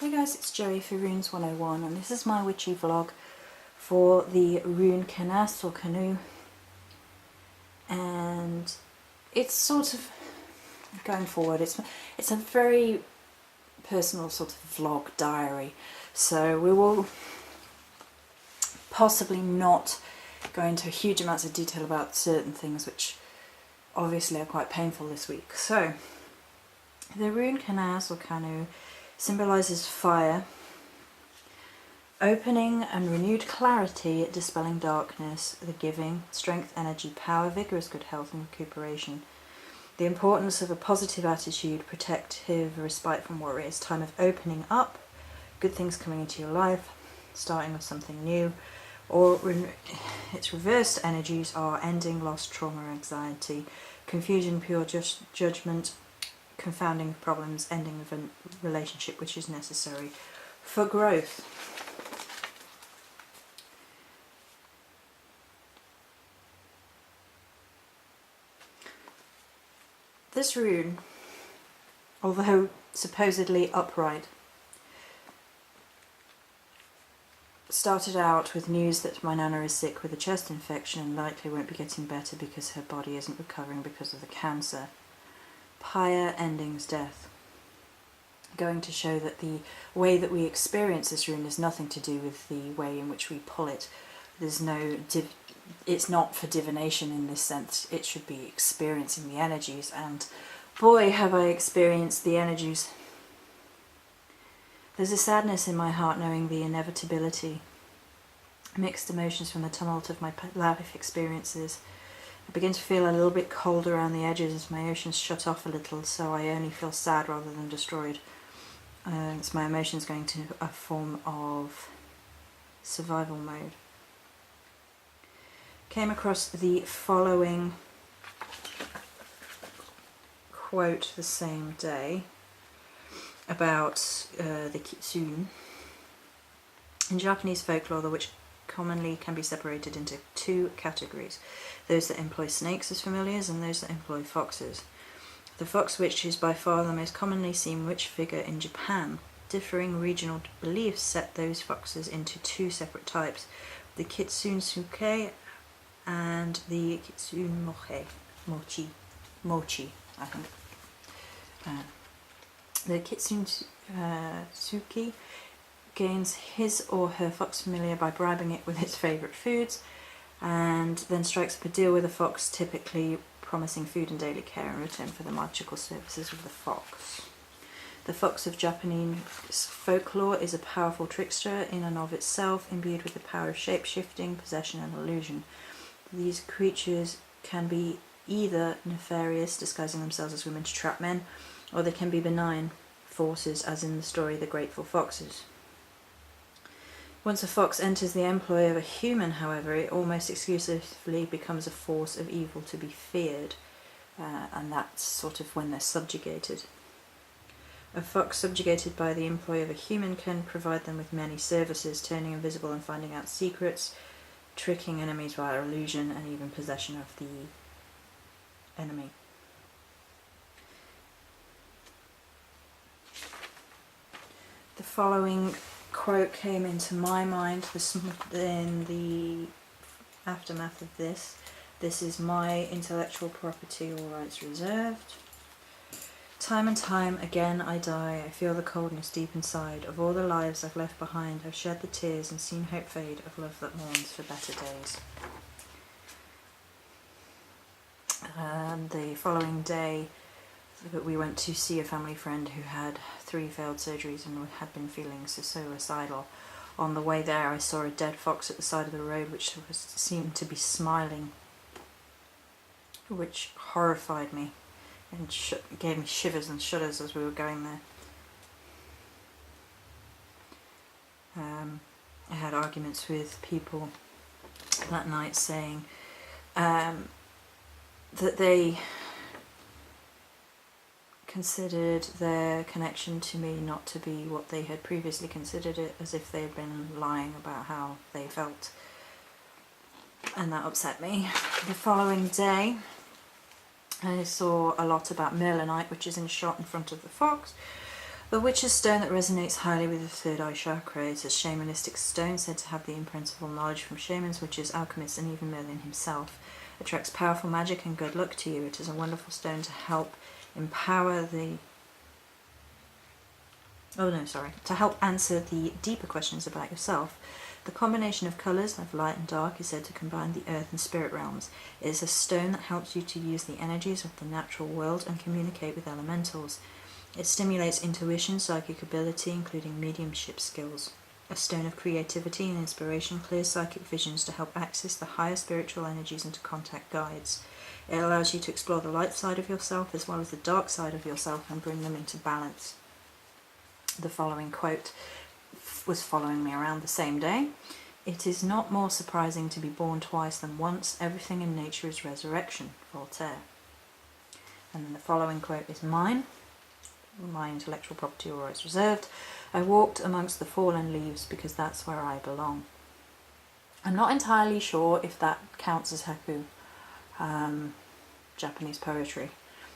Hey guys, it's Joey for Runes 101 and this is my witchy vlog for the rune Kenaz or Canoe, and it's sort of going forward, it's a very personal sort of vlog diary, so we will possibly not go into huge amounts of detail about certain things which obviously are quite painful this week. So the rune Kenaz or Canoe symbolises fire, opening and renewed clarity, dispelling darkness, the giving, strength, energy, power, vigorous good health and recuperation. The importance of a positive attitude, protective respite from worries, time of opening up, good things coming into your life, starting with something new, or its reversed energies are ending, loss, trauma, anxiety, confusion, pure judgment, confounding of problems, ending of a relationship which is necessary for growth. This rune, although supposedly upright, started out with news that my nana is sick with a chest infection and likely won't be getting better because her body isn't recovering because of the cancer. Pyre, endings, death. Going to show that the way that we experience this rune has nothing to do with the way in which we pull it. There's no it's not for divination in this sense. It should be experiencing the energies, and boy have I experienced the energies. There's a sadness in my heart knowing the inevitability, mixed emotions from the tumult of my life experiences. I begin to feel a little bit cold around the edges as my oceans shut off a little, so I only feel sad rather than destroyed. It's my emotions going to a form of survival mode. Came across the following quote the same day about the kitsune. In Japanese folklore, the witch commonly can be separated into two categories: those that employ snakes as familiars and those that employ foxes. The fox witch is by far the most commonly seen witch figure in Japan. Differing regional beliefs set those foxes into two separate types: the kitsune suke and the kitsune mochi, I think. The kitsune suki gains his or her fox familiar by bribing it with its favourite foods, and then strikes up a deal with the fox, typically promising food and daily care in return for the magical services of the fox. The fox of Japanese folklore is a powerful trickster in and of itself, imbued with the power of shape-shifting, possession and illusion. These creatures can be either nefarious, disguising themselves as women to trap men, or they can be benign forces, as in the story The Grateful Foxes. Once a fox enters the employ of a human, however, it almost exclusively becomes a force of evil to be feared, and that's sort of when they're subjugated. A fox subjugated by the employ of a human can provide them with many services, turning invisible and finding out secrets, tricking enemies via illusion, and even possession of the enemy. The following quote came into my mind in the aftermath of this. This is my intellectual property, all rights reserved. Time and time again I die, I feel the coldness deep inside. Of all the lives I've left behind, I've shed the tears and seen hope fade of love that mourns for better days. The following day we went to see a family friend who had 3 failed surgeries and had been feeling suicidal. On the way there I saw a dead fox at the side of the road which seemed to be smiling, which horrified me and gave me shivers and shudders as we were going there. I had arguments with people that night saying that they considered their connection to me not to be what they had previously considered it, as if they had been lying about how they felt, and that upset me. The following day I saw a lot about merlinite, which is shot in front of the fox, The Witch's stone that resonates highly with the third eye chakra is a shamanistic stone said to have the in-principle knowledge from shamans, witches, alchemists, and even Merlin himself. It attracts powerful magic and good luck to you. It is a wonderful stone to help empower the... to help answer the deeper questions about yourself. The combination of colours of light and dark is said to combine the earth and spirit realms. It is a stone that helps you to use the energies of the natural world and communicate with elementals. It stimulates intuition, psychic ability, including mediumship skills. A stone of creativity and inspiration, clear psychic visions to help access the higher spiritual energies and to contact guides. It allows you to explore the light side of yourself as well as the dark side of yourself and bring them into balance. The following quote was following me around the same day. It is not more surprising to be born twice than once. Everything in nature is resurrection. Voltaire. And then the following quote is mine. My intellectual property or rights reserved. I walked amongst the fallen leaves because that's where I belong. I'm not entirely sure if that counts as haiku, Japanese poetry.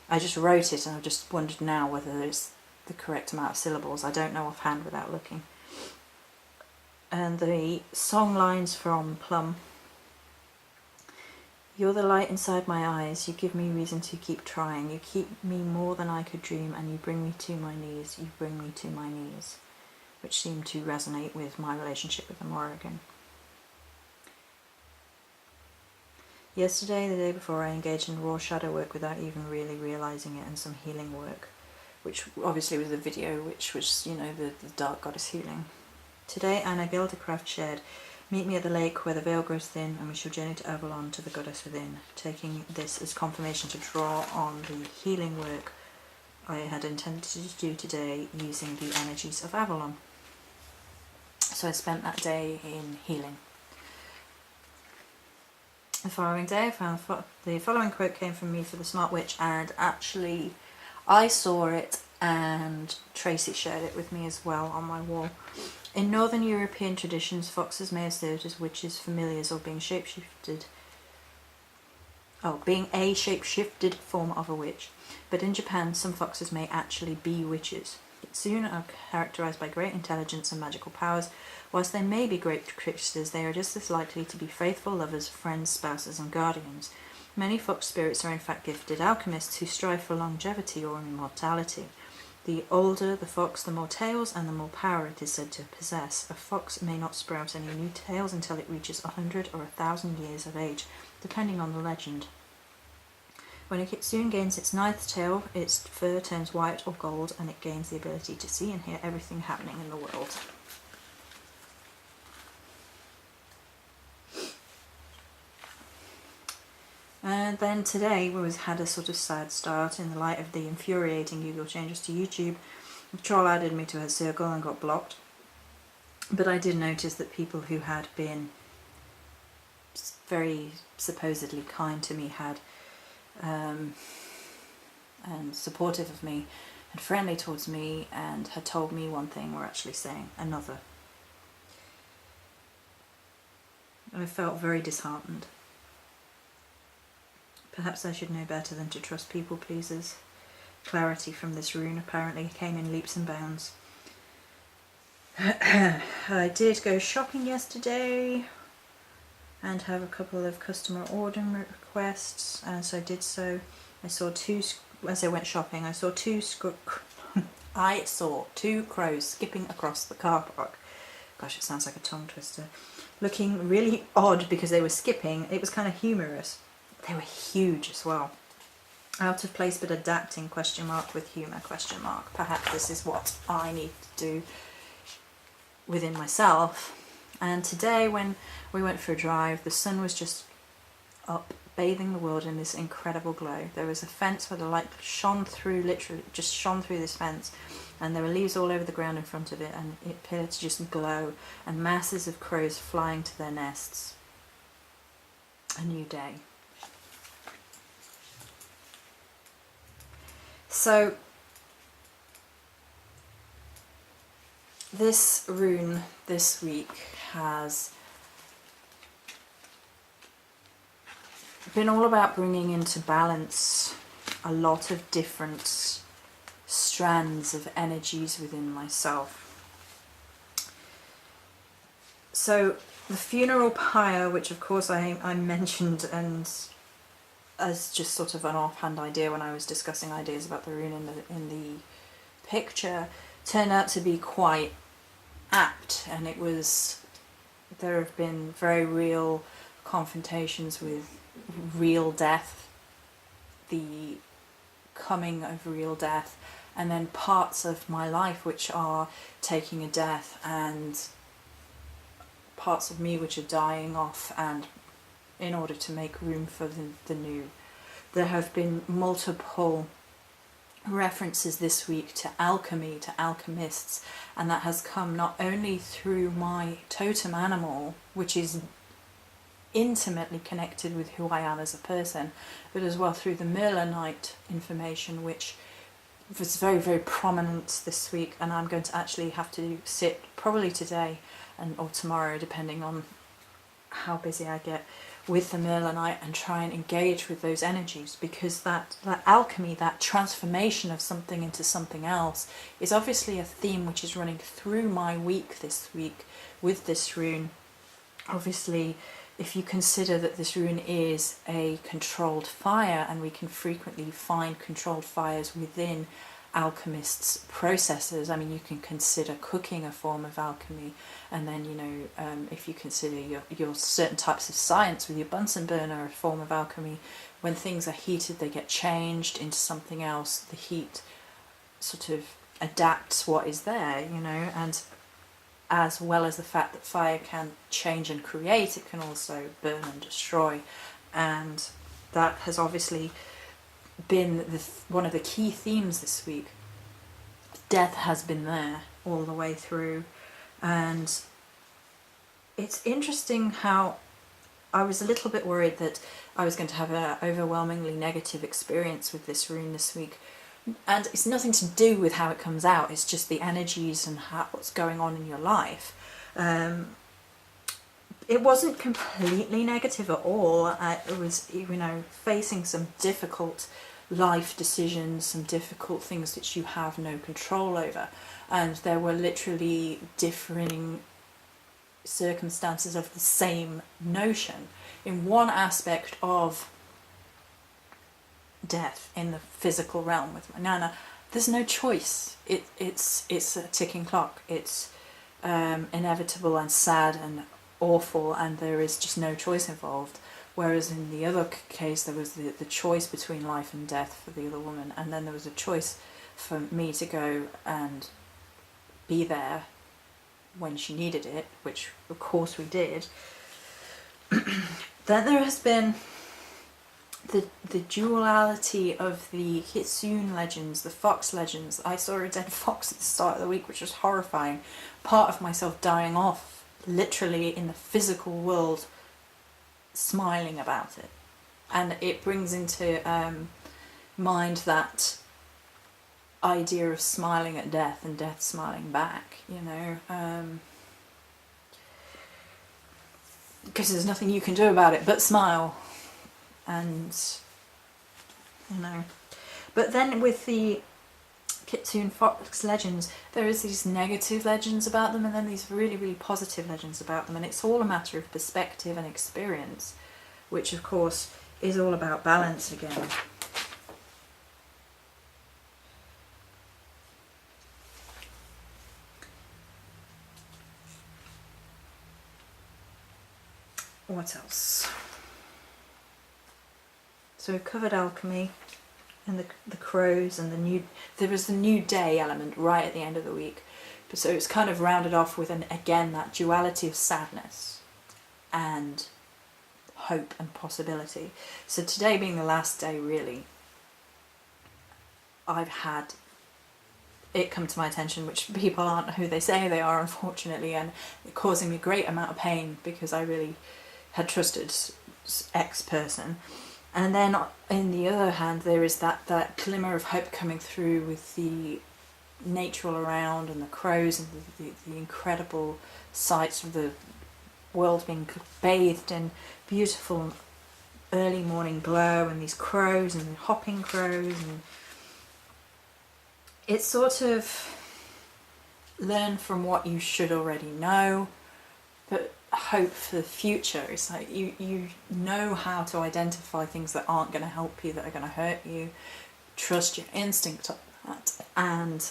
I just wrote it and I've just wondered now whether it's the correct amount of syllables. I don't know offhand without looking. And the song lines from Plum. You're the light inside my eyes, you give me reason to keep trying, you keep me more than I could dream, and you bring me to my knees, you bring me to my knees, which seemed to resonate with my relationship with the Morrigan. Yesterday, the day before, I engaged in raw shadow work without even really realising it, and some healing work, which obviously was the video, which was, the dark goddess healing. Today, Anna Gildercraft shared, meet me at the lake where the veil grows thin, and we shall journey to Avalon, to the goddess within, taking this as confirmation to draw on the healing work I had intended to do today using the energies of Avalon. So I spent that day in healing. The following day, I found the following quote came from me for the Smart Witch, and actually I saw it and Tracy shared it with me as well on my wall. In Northern European traditions, foxes may have served as witches, familiars, or being a shape-shifted form of a witch. But in Japan, some foxes may actually be witches. Kitsune are characterized by great intelligence and magical powers. Whilst they may be great tricksters, they are just as likely to be faithful lovers, friends, spouses, and guardians. Many fox spirits are in fact gifted alchemists who strive for longevity or immortality. The older the fox, the more tails and the more power it is said to possess. A fox may not sprout any new tails until it reaches 100 or 1,000 years of age, depending on the legend. When a kitsune gains its 9th tail, its fur turns white or gold, and it gains the ability to see and hear everything happening in the world. And then today we had a sort of sad start in the light of the infuriating Google changes to YouTube. The troll added me to her circle and got blocked. But I did notice that people who had been very supposedly kind to me and supportive of me and friendly towards me and had told me one thing were actually saying another. I felt very disheartened. Perhaps I should know better than to trust people pleasers. Clarity from this rune apparently came in leaps and bounds. I did go shopping yesterday and have a couple of customer order requests, and so I did so. As I went shopping, I saw two crows skipping across the car park. Gosh, it sounds like a tongue twister. Looking really odd because they were skipping. It was kind of humorous. They were huge as well. Out of place but adapting, with humour, Perhaps this is what I need to do within myself. And today when we went for a drive, the sun was just up, bathing the world in this incredible glow. There was a fence where the light shone through this fence, and there were leaves all over the ground in front of it, and it appeared to just glow, and masses of crows flying to their nests. A new day. So this rune this week has been all about bringing into balance a lot of different strands of energies within myself. So the funeral pyre, which of course I mentioned and as just sort of an offhand idea when I was discussing ideas about the rune in the picture, turned out to be quite apt, and there have been very real confrontations with real death, the coming of real death, and then parts of my life which are taking a death, and parts of me which are dying off, and in order to make room for the new. There have been multiple references this week to alchemy, to alchemists, and that has come not only through my totem animal, which is intimately connected with who I am as a person, but as well through the Merlinite information, which was very, very prominent this week, and I'm going to actually have to sit probably today or tomorrow, depending on how busy I get, with the Merlinite and try and engage with those energies, because that alchemy, that transformation of something into something else, is obviously a theme which is running through my week this week with this rune. Obviously, if you consider that this rune is a controlled fire, and we can frequently find controlled fires within alchemists' processes. I mean, you can consider cooking a form of alchemy, and then, if you consider your certain types of science with your Bunsen burner a form of alchemy, when things are heated they get changed into something else. The heat sort of adapts what is there, and as well as the fact that fire can change and create, it can also burn and destroy, and that has obviously been one of the key themes this week. Death has been there all the way through, and it's interesting how I was a little bit worried that I was going to have an overwhelmingly negative experience with this rune this week, and it's nothing to do with how it comes out, it's just the energies and what's going on in your life. It wasn't completely negative at all. It was, facing some difficult life decisions, some difficult things that you have no control over. And there were literally differing circumstances of the same notion. In one aspect of death in the physical realm with my nana, there's no choice. It's a ticking clock. It's inevitable and sad and awful, and there is just no choice involved. Whereas in the other case, there was the choice between life and death for the other woman, and then there was a choice for me to go and be there when she needed it, which of course we did. Then there has been the duality of the Kitsune legends, the fox legends. I saw a dead fox at the start of the week, which was horrifying. Part of myself dying off, literally in the physical world, smiling about it. And it brings into mind that idea of smiling at death and death smiling back, because there's nothing you can do about it but smile. And but then with the Kitsune fox legends, there is these negative legends about them, and then these really, really positive legends about them, and it's all a matter of perspective and experience, which of course is all about balance again. What else? So we've covered alchemy and the crows and there was the new day element right at the end of the week. So it's kind of rounded off with, again, that duality of sadness and hope and possibility. So today being the last day, really, I've had it come to my attention, which people aren't who they say they are, unfortunately, and it causing me a great amount of pain because I really had trusted X person. And then on the other hand, there is that glimmer of hope coming through with the nature all around and the crows and the incredible sights of the world being bathed in beautiful early morning glow, and these crows and the hopping crows, and it's sort of learn from what you should already know, but hope for the future. It's like you know how to identify things that aren't going to help you, that are going to hurt you. Trust your instinct on that, and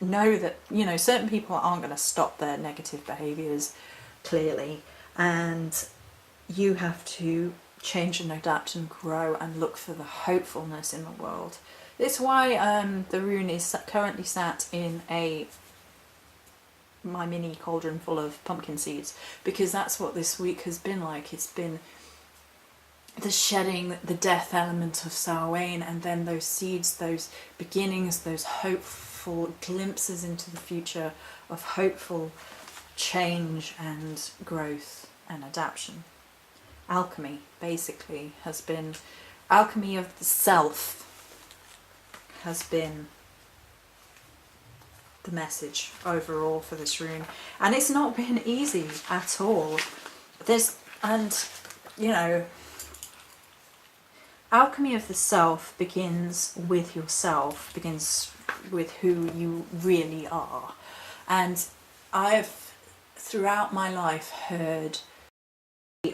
know that, you know, certain people aren't going to stop their negative behaviours, clearly, and you have to change and adapt and grow and look for the hopefulness in the world. It's why the rune is currently sat in my mini cauldron full of pumpkin seeds, because that's what this week has been like. It's been the shedding, the death element of Samhain, and then those seeds, those beginnings, those hopeful glimpses into the future of hopeful change and growth and adaptation. Alchemy, basically, has been alchemy of the self, has been the message overall for this rune, and it's not been easy at all. Alchemy of the self begins with yourself, begins with who you really are. And I've, throughout my life, heard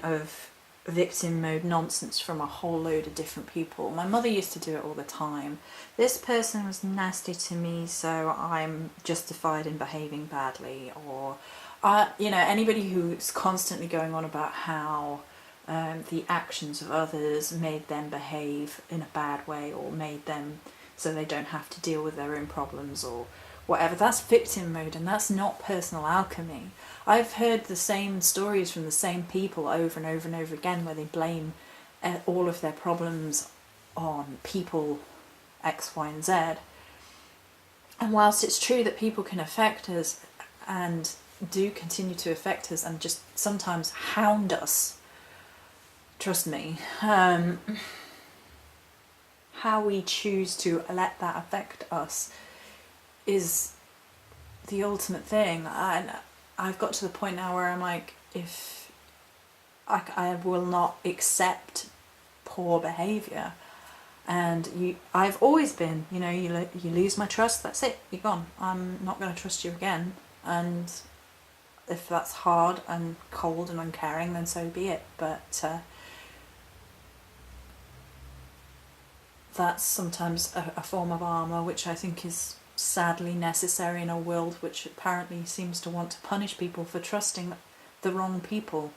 of victim mode nonsense from a whole load of different people. My mother used to do it all the time. This person was nasty to me, so I'm justified in behaving badly. Or, anybody who's constantly going on about how the actions of others made them behave in a bad way, or made them so they don't have to deal with their own problems or whatever. That's victim mode, and that's not personal alchemy. I've heard the same stories from the same people over and over and over again, where they blame all of their problems on people X, Y, and Z. And whilst it's true that people can affect us and do continue to affect us and just sometimes hound us, trust me, how we choose to let that affect us is the ultimate thing. And I've got to the point now where I'm like, if I will not accept poor behaviour, and I've always been, you lose my trust, that's it, you're gone. I'm not going to trust you again, and if that's hard and cold and uncaring, then so be it. But that's sometimes a form of armour, which I think is sadly necessary in a world which apparently seems to want to punish people for trusting the wrong people.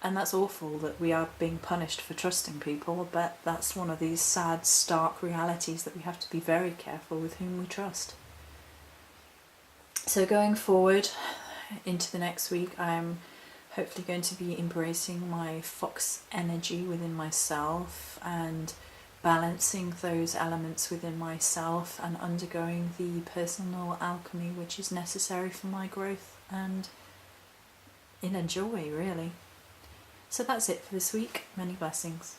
And that's awful that we are being punished for trusting people, but that's one of these sad, stark realities that we have to be very careful with whom we trust. So going forward into the next week, I'm hopefully going to be embracing my fox energy within myself and balancing those elements within myself and undergoing the personal alchemy which is necessary for my growth and inner joy, really. So that's it for this week. Many blessings.